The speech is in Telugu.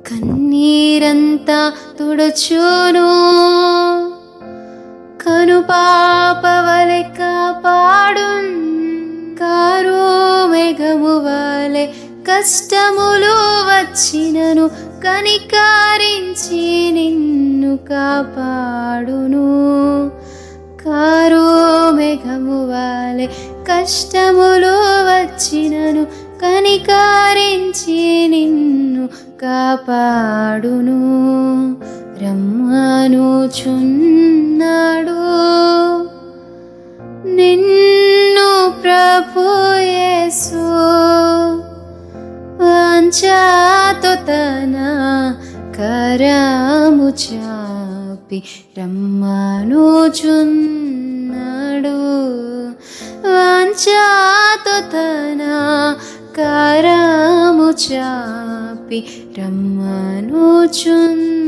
కన్నీరంతా తుడచును, కనుపాపవలె కాపాడున్. కారు మేఘము వలె కష్టములు వచ్చినను కనికరించి నిన్ను కాపాడును. కారు మేఘము వలె కష్టములు వచ్చినను కనికరించి నిన్ను కాపాడును. రమ్మనుచున్నాడు నిన్ను ప్రభు యేసు, వాంఛతో తన కరము చాపి రమ్మనుచున్నాడు. వాంఛతో తన కరము చాపి రమ్మనుచున్నాడు.